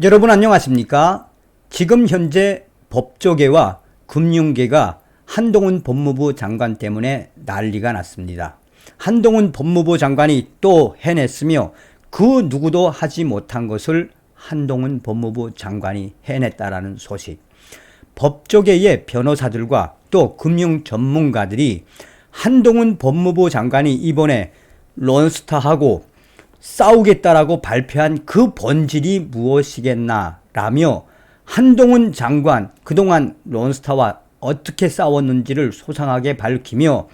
여러분 안녕하십니까? 지금 현재 법조계와 금융계가 한동훈 법무부 장관 때문에 난리가 났습니다. 한동훈 법무부 장관이 또 해냈으며 그 누구도 하지 못한 것을 한동훈 법무부 장관이 해냈다라는 소식. 법조계의 변호사들과 또 금융 전문가들이 한동훈 법무부 장관이 이번에 론스타하고 싸우겠다라고 발표한 그 본질이 무엇이겠나 라며 한동훈 장관 그동안 론스타와 어떻게 싸웠는지를 소상하게 밝히며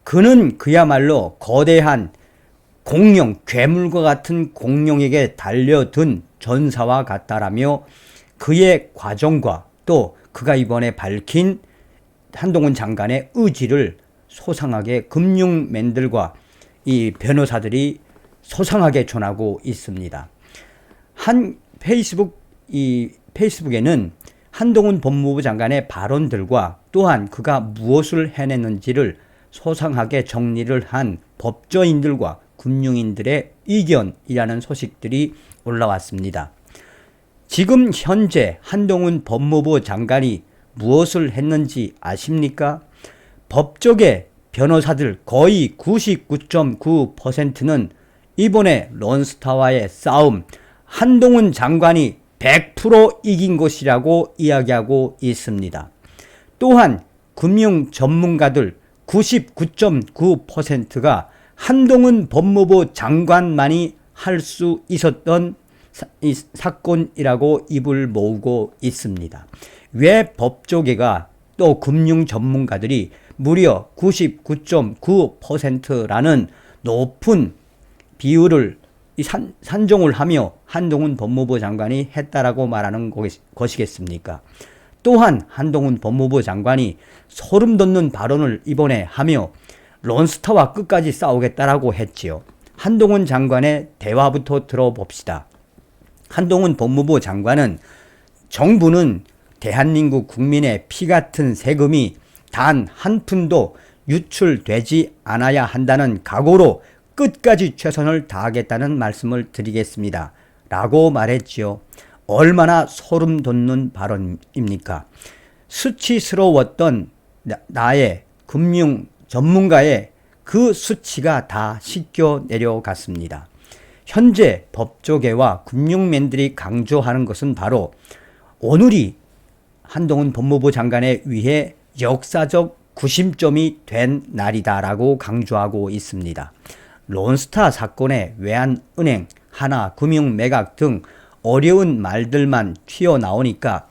그는 그야말로 거대한 공룡, 괴물과 같은 공룡에게 달려든 전사와 같다라며 그의 과정과 또 그가 이번에 밝힌 한동훈 장관의 의지를 소상하게 금융맨들과 이 변호사들이 소상하게 전하고 있습니다. 페이스북에는 한동훈 법무부 장관의 발언들과 또한 그가 무엇을 해냈는지를 소상하게 정리를 한 법조인들과 금융인들의 의견이라는 소식들이 올라왔습니다. 지금 현재 한동훈 법무부 장관이 무엇을 했는지 아십니까? 법조계 변호사들 거의 99.9%는 이번에 론스타와의 싸움 한동훈 장관이 100% 이긴 것이라고 이야기하고 있습니다. 또한 금융 전문가들 99.9%가 한동훈 법무부 장관만이 할 수 있었던 이 사건이라고 입을 모으고 있습니다. 왜 법조계가 또 금융 전문가들이 무려 99.9%라는 높은 비율을 산정을 하며 한동훈 법무부 장관이 했다라고 말하는 것이겠습니까? 또한 한동훈 법무부 장관이 소름 돋는 발언을 이번에 하며 론스타와 끝까지 싸우겠다라고 했지요. 한동훈 장관의 대화부터 들어봅시다. 한동훈 법무부 장관은 정부는 대한민국 국민의 피 같은 세금이 단 한 푼도 유출되지 않아야 한다는 각오로 끝까지 최선을 다하겠다는 말씀을 드리겠습니다. 라고 말했지요. 얼마나 소름 돋는 발언입니까? 수치스러웠던 나의 금융 전문가의 그 수치가 다 씻겨 내려갔습니다. 현재 법조계와 금융맨들이 강조하는 것은 바로 오늘이 한동훈 법무부 장관에 의해 역사적 구심점이 된 날이다라고 강조하고 있습니다. 론스타 사건의 외환은행, 하나금융매각 등 어려운 말들만 튀어나오니까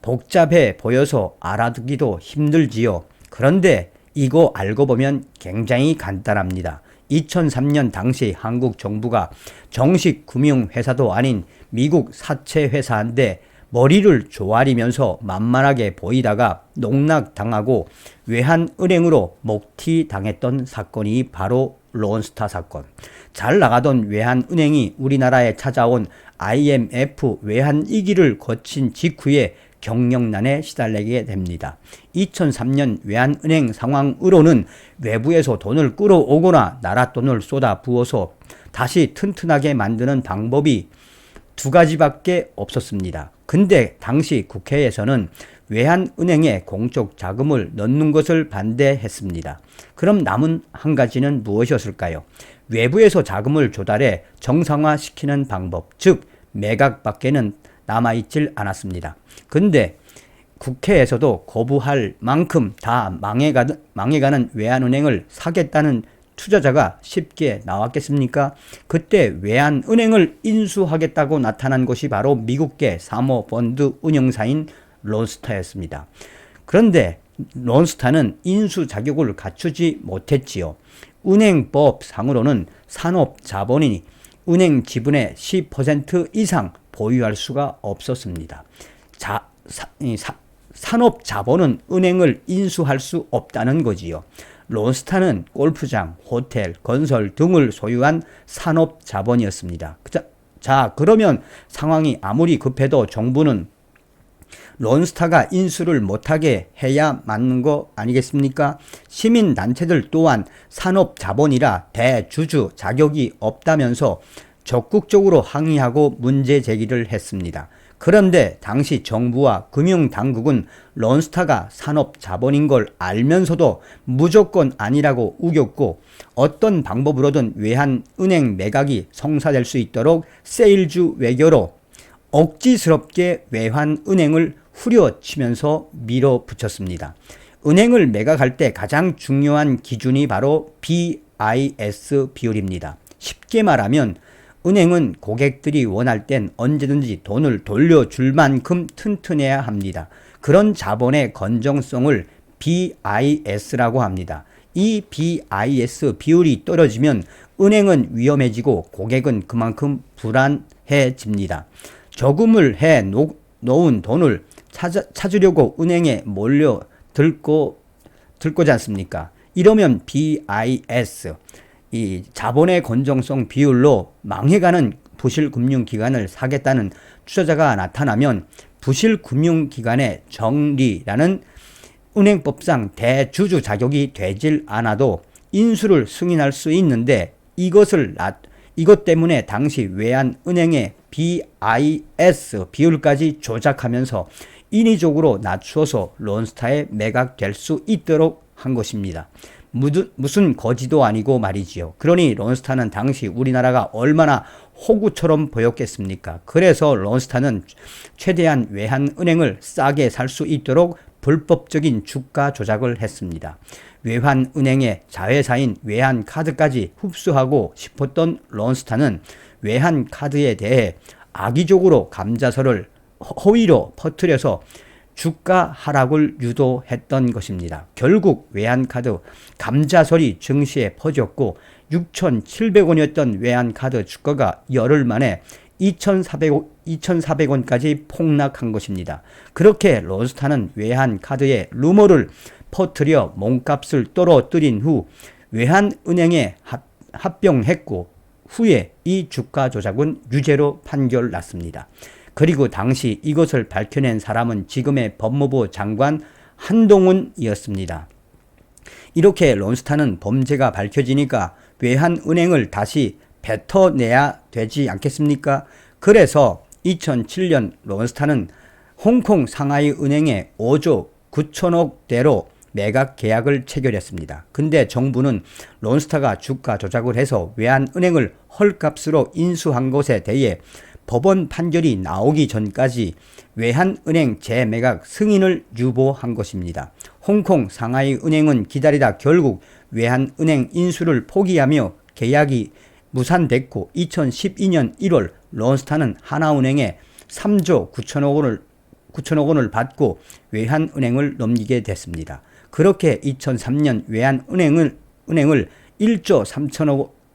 복잡해 보여서 알아듣기도 힘들지요. 그런데 이거 알고 보면 굉장히 간단합니다. 2003년 당시 한국 정부가 정식 금융회사도 아닌 미국 사채회사인데 머리를 조아리면서 만만하게 보이다가 농락당하고 외환은행으로 목튀당했던 사건이 바로 론스타 사건. 잘 나가던 외환은행이 우리나라에 찾아온 IMF 외환위기를 거친 직후에 경영난에 시달리게 됩니다. 2003년 외환은행 상황으로는 외부에서 돈을 끌어오거나 나라 돈을 쏟아 부어서 다시 튼튼하게 만드는 방법이 두 가지밖에 없었습니다. 근데 당시 국회에서는 외환은행에 공적 자금을 넣는 것을 반대했습니다. 그럼 남은 한 가지는 무엇이었을까요? 외부에서 자금을 조달해 정상화시키는 방법, 즉 매각밖에는 남아있질 않았습니다. 근데 국회에서도 거부할 만큼 다 망해가는 외환은행을 사겠다는 투자자가 쉽게 나왔겠습니까? 그때 외환은행을 인수하겠다고 나타난 것이 바로 미국계 사모펀드 운영사인 론스타였습니다. 그런데 론스타는 인수 자격을 갖추지 못했지요. 은행법 상으로는 산업자본인이 은행 지분의 10% 이상 보유할 수가 없었습니다. 산업자본은 은행을 인수할 수 없다는 거지요. 론스타는 골프장, 호텔, 건설 등을 소유한 산업자본이었습니다. 자, 그러면 상황이 아무리 급해도 정부는 론스타가 인수를 못하게 해야 맞는 거 아니겠습니까? 시민단체들 또한 산업자본이라 대주주 자격이 없다면서 적극적으로 항의하고 문제 제기를 했습니다. 그런데 당시 정부와 금융당국은 론스타가 산업자본인 걸 알면서도 무조건 아니라고 우겼고 어떤 방법으로든 외환은행 매각이 성사될 수 있도록 세일주 외교로 억지스럽게 외환은행을 후려치면서 밀어붙였습니다. 은행을 매각할 때 가장 중요한 기준이 바로 BIS 비율입니다. 쉽게 말하면 은행은 고객들이 원할 땐 언제든지 돈을 돌려줄 만큼 튼튼해야 합니다. 그런 자본의 건정성을 BIS라고 합니다. 이 BIS 비율이 떨어지면 은행은 위험해지고 고객은 그만큼 불안해집니다. 저금을 해 놓은 돈을 찾으려고 은행에 들고지 않습니까? 이러면 BIS, 이 자본의 건정성 비율로 망해가는 부실금융기관을 사겠다는 투자자가 나타나면 부실금융기관의 정리라는 은행법상 대주주 자격이 되질 않아도 인수를 승인할 수 있는데 이것 때문에 당시 외환은행의 BIS 비율까지 조작하면서 인위적으로 낮추어서 론스타에 매각될 수 있도록 한 것입니다. 무슨 거지도 아니고 말이지요. 그러니 론스타는 당시 우리나라가 얼마나 호구처럼 보였겠습니까? 그래서 론스타는 최대한 외환은행을 싸게 살 수 있도록 불법적인 주가 조작을 했습니다. 외환은행의 자회사인 외환카드까지 흡수하고 싶었던 론스타는 외환카드에 대해 악의적으로 감자설을 허위로 퍼뜨려서 주가 하락을 유도했던 것입니다. 결국 외환카드 감자설이 증시에 퍼졌고 6,700원이었던 외환카드 주가가 열흘 만에 2,400원까지 폭락한 것입니다. 그렇게 론스타는 외환카드의 루머를 퍼뜨려 몸값을 떨어뜨린 후 외환은행에 합병했고 후에 이 주가 조작은 유죄로 판결났습니다. 그리고 당시 이것을 밝혀낸 사람은 지금의 법무부 장관 한동훈이었습니다. 이렇게 론스타는 범죄가 밝혀지니까 외환은행을 다시 뱉어내야 되지 않겠습니까? 그래서 2007년 론스타는 홍콩 상하이 은행에 5조 9천억 대로 매각 계약을 체결했습니다. 근데 정부는 론스타가 주가 조작을 해서 외환은행을 헐값으로 인수한 것에 대해 법원 판결이 나오기 전까지 외환은행 재매각 승인을 유보한 것입니다. 홍콩 상하이 은행은 기다리다 결국 외환은행 인수를 포기하며 계약이 무산됐고 2012년 1월 론스타는 하나은행에 3조 9천억 원을 받고 외환은행을 넘기게 됐습니다. 그렇게 2003년 외환은행을 1조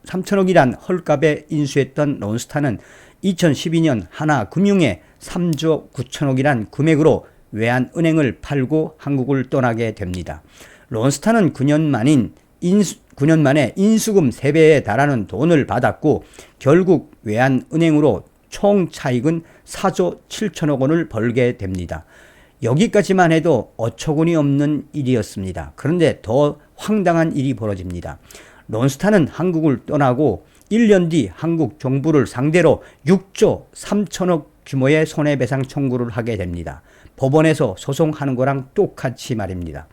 3천억이란 헐값에 인수했던 론스타는 2012년 하나금융에 3조 9천억이란 금액으로 외환은행을 팔고 한국을 떠나게 됩니다. 론스타는 9년 만에 인수금 3배에 달하는 돈을 받았고 결국 외환은행으로 총 차익은 4조 7천억 원을 벌게 됩니다. 여기까지만 해도 어처구니 없는 일이었습니다. 그런데 더 황당한 일이 벌어집니다. 론스타는 한국을 떠나고 1년 뒤 한국 정부를 상대로 6조 3천억 규모의 손해배상 청구를 하게 됩니다. 법원에서 소송하는 거랑 똑같이 말입니다.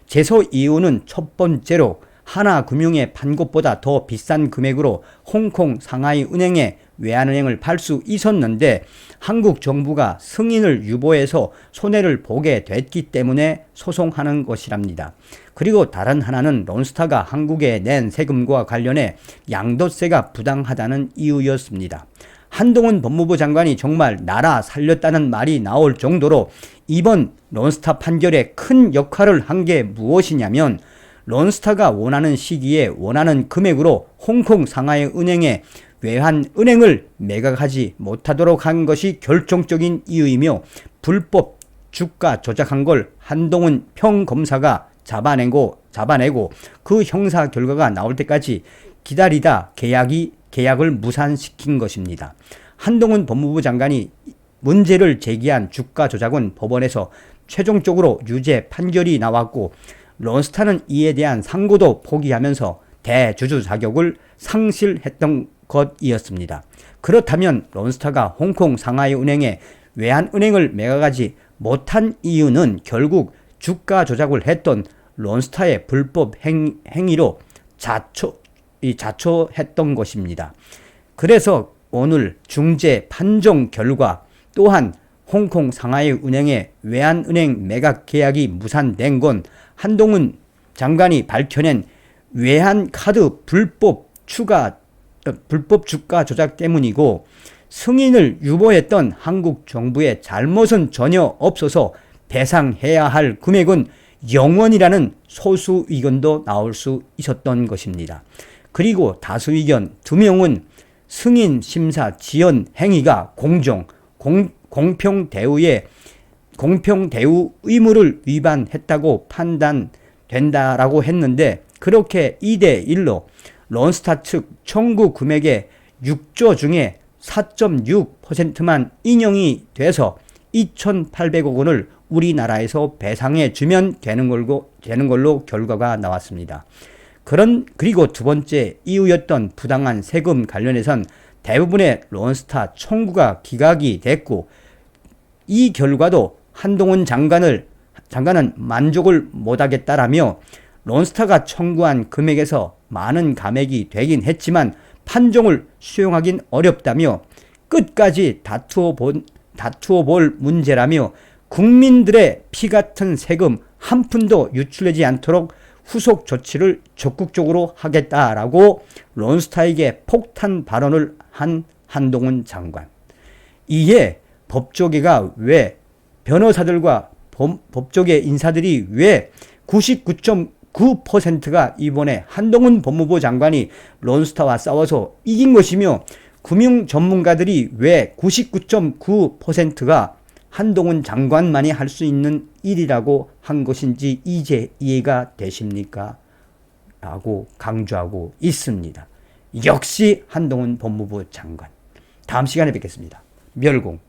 제소 이유는 첫 번째로 하나금융에 판 것보다 더 비싼 금액으로 홍콩 상하이 은행에 외환은행을 팔 수 있었는데 한국 정부가 승인을 유보해서 손해를 보게 됐기 때문에 소송하는 것이랍니다. 그리고 다른 하나는 론스타가 한국에 낸 세금과 관련해 양도세가 부당하다는 이유였습니다. 한동훈 법무부 장관이 정말 나라 살렸다는 말이 나올 정도로 이번 론스타 판결에 큰 역할을 한 게 무엇이냐면 론스타가 원하는 시기에 원하는 금액으로 홍콩 상하이 은행에 외환은행을 매각하지 못하도록 한 것이 결정적인 이유이며 불법 주가 조작한 걸 한동훈 평검사가 잡아내고 그 형사 결과가 나올 때까지 기다리다 계약을 무산시킨 것입니다. 한동훈 법무부 장관이 문제를 제기한 주가 조작은 법원에서 최종적으로 유죄 판결이 나왔고 론스타는 이에 대한 상고도 포기하면서 대주주 자격을 상실했던 것이었습니다. 그렇다면 론스타가 홍콩 상하이은행에 외환은행을 매각하지 못한 이유는 결국 주가 조작을 했던 론스타의 불법 행위로 자초했던 것입니다. 그래서 오늘 중재 판정 결과 또한 홍콩 상하이은행의 외환은행 매각 계약이 무산된 건 한동훈 장관이 밝혀낸 외환카드 불법 주가 조작 때문이고, 승인을 유보했던 한국 정부의 잘못은 전혀 없어서 배상해야 할 금액은 0원이라는 소수 의견도 나올 수 있었던 것입니다. 그리고 다수 의견 2명은 승인 심사 지연 행위가 공평 대우 의무를 위반했다고 판단된다라고 했는데, 그렇게 2대1로 론스타 측 청구 금액의 6조 중에 4.6%만 인용이 돼서 2,800억 원을 우리나라에서 배상해 주면 되는 걸로 결과가 나왔습니다. 그리고 두 번째 이유였던 부당한 세금 관련해선 대부분의 론스타 청구가 기각이 됐고, 이 결과도 한동훈 장관은 만족을 못하겠다라며 론스타가 청구한 금액에서 많은 감액이 되긴 했지만 판정을 수용하긴 어렵다며 끝까지 다투어 볼 문제라며 국민들의 피 같은 세금 한 푼도 유출되지 않도록 후속 조치를 적극적으로 하겠다라고 론스타에게 폭탄 발언을 한 한동훈 장관. 이에 법조계가 왜, 변호사들과 법조계 인사들이 왜 99.9%가 이번에 한동훈 법무부 장관이 론스타와 싸워서 이긴 것이며, 금융 전문가들이 왜 99.9%가 한동훈 장관만이 할 수 있는 일이라고 한 것인지 이제 이해가 되십니까? 라고 강조하고 있습니다. 역시 한동훈 법무부 장관. 다음 시간에 뵙겠습니다. 멸공.